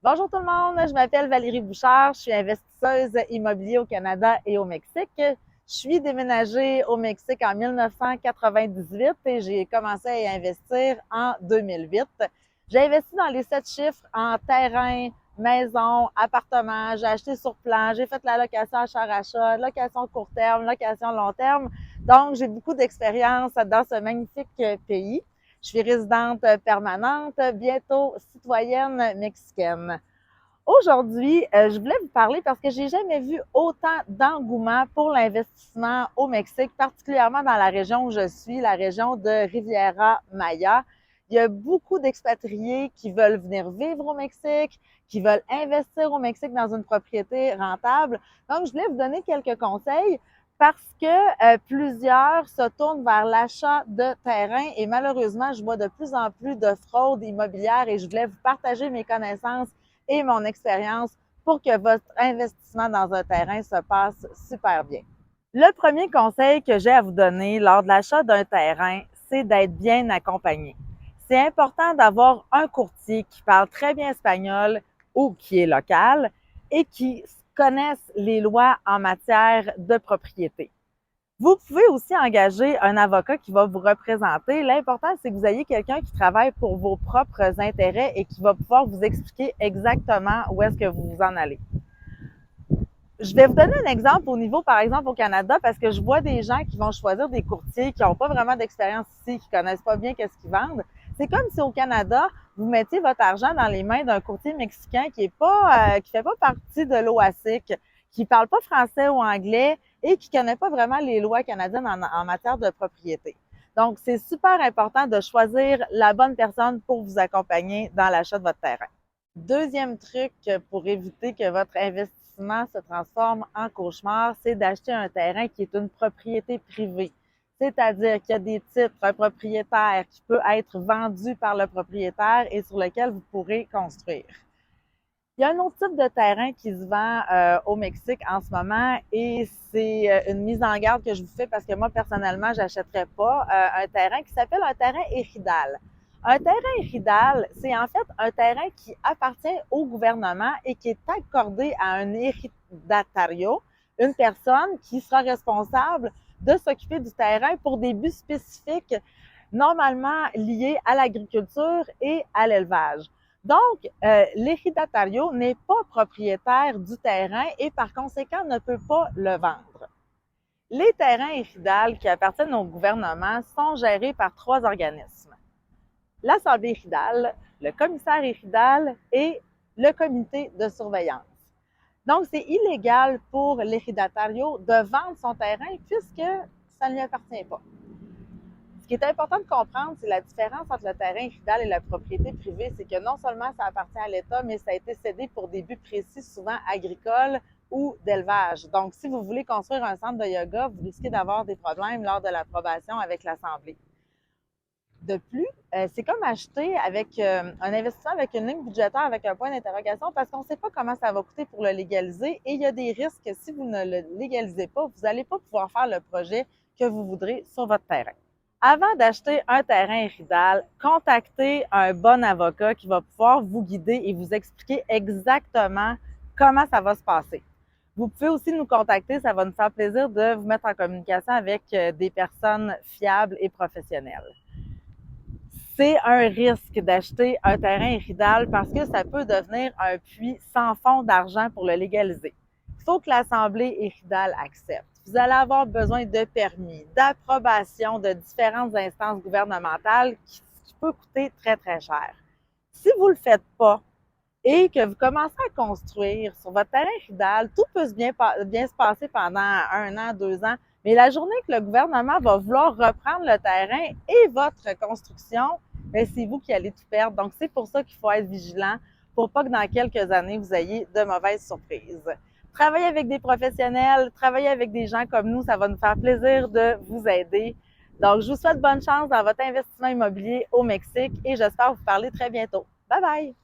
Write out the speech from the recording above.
Bonjour tout le monde, je m'appelle Valérie Bouchard, je suis investisseuse immobilier au Canada et au Mexique. Je suis déménagée au Mexique en 1998 et j'ai commencé à y investir en 2008. J'ai investi dans les 7 chiffres en terrain, maison, appartement, j'ai acheté sur plan, j'ai fait la location achat-rachat, location court terme, location long terme. Donc, j'ai beaucoup d'expérience dans ce magnifique pays. Je suis résidente permanente, bientôt citoyenne mexicaine. Aujourd'hui, je voulais vous parler parce que j'ai jamais vu autant d'engouement pour l'investissement au Mexique, particulièrement dans la région où je suis, la région de Riviera Maya. Il y a beaucoup d'expatriés qui veulent venir vivre au Mexique, qui veulent investir au Mexique dans une propriété rentable. Donc, je voulais vous donner quelques conseils parce que plusieurs se tournent vers l'achat de terrain et malheureusement, je vois de plus en plus de fraude immobilière et je voulais vous partager mes connaissances et mon expérience pour que votre investissement dans un terrain se passe super bien. Le premier conseil que j'ai à vous donner lors de l'achat d'un terrain, c'est d'être bien accompagné. C'est important d'avoir un courtier qui parle très bien espagnol ou qui est local et qui connaisse les lois en matière de propriété. Vous pouvez aussi engager un avocat qui va vous représenter. L'important, c'est que vous ayez quelqu'un qui travaille pour vos propres intérêts et qui va pouvoir vous expliquer exactement où est-ce que vous vous en allez. Je vais vous donner un exemple au niveau, par exemple, au Canada, parce que je vois des gens qui vont choisir des courtiers qui n'ont pas vraiment d'expérience ici, qui connaissent pas bien qu'est-ce qu'ils vendent. C'est comme si au Canada, vous mettiez votre argent dans les mains d'un courtier mexicain qui fait pas partie de l'OASIC, qui parle pas français ou anglais et qui connaît pas vraiment les lois canadiennes en matière de propriété. Donc, c'est super important de choisir la bonne personne pour vous accompagner dans l'achat de votre terrain. Deuxième truc pour éviter que votre investissement se transforme en cauchemar, c'est d'acheter un terrain qui est une propriété privée. C'est-à-dire qu'il y a des titres, un propriétaire qui peut être vendu par le propriétaire et sur lequel vous pourrez construire. Il y a un autre type de terrain qui se vend au Mexique en ce moment et c'est une mise en garde que je vous fais parce que moi, personnellement, j'achèterais pas un terrain qui s'appelle un terrain éridal. Un terrain éridal, c'est en fait un terrain qui appartient au gouvernement et qui est accordé à un éridatario, une personne qui sera responsable de s'occuper du terrain pour des buts spécifiques, normalement liés à l'agriculture et à l'élevage. Donc, l'éridatario n'est pas propriétaire du terrain et par conséquent ne peut pas le vendre. Les terrains éridales qui appartiennent au gouvernement sont gérés par 3 organismes. L'Assemblée éridale, le commissaire éridal et le comité de surveillance. Donc, c'est illégal pour l'éridatario de vendre son terrain puisque ça ne lui appartient pas. Ce qui est important de comprendre, c'est la différence entre le terrain éridal et la propriété privée. C'est que non seulement ça appartient à l'État, mais ça a été cédé pour des buts précis, souvent agricoles ou d'élevage. Donc, si vous voulez construire un centre de yoga, vous risquez d'avoir des problèmes lors de l'approbation avec l'Assemblée. De plus, c'est comme acheter avec un investissement avec une ligne budgétaire avec un point d'interrogation parce qu'on ne sait pas comment ça va coûter pour le légaliser et il y a des risques que si vous ne le légalisez pas, vous n'allez pas pouvoir faire le projet que vous voudrez sur votre terrain. Avant d'acheter un terrain éridal, contactez un bon avocat qui va pouvoir vous guider et vous expliquer exactement comment ça va se passer. Vous pouvez aussi nous contacter, ça va nous faire plaisir de vous mettre en communication avec des personnes fiables et professionnelles. C'est un risque d'acheter un terrain éridal parce que ça peut devenir un puits sans fond d'argent pour le légaliser. Il faut que l'Assemblée éridale accepte. Vous allez avoir besoin de permis, d'approbation de différentes instances gouvernementales qui peut coûter très, très cher. Si vous ne le faites pas et que vous commencez à construire sur votre terrain éridal, tout peut bien se passer pendant 1 an, 2 ans, mais la journée que le gouvernement va vouloir reprendre le terrain et votre construction, bien, c'est vous qui allez tout perdre. Donc, c'est pour ça qu'il faut être vigilant pour pas que dans quelques années, vous ayez de mauvaises surprises. Travailler avec des professionnels, travailler avec des gens comme nous, ça va nous faire plaisir de vous aider. Donc, je vous souhaite bonne chance dans votre investissement immobilier au Mexique et j'espère vous parler très bientôt. Bye bye!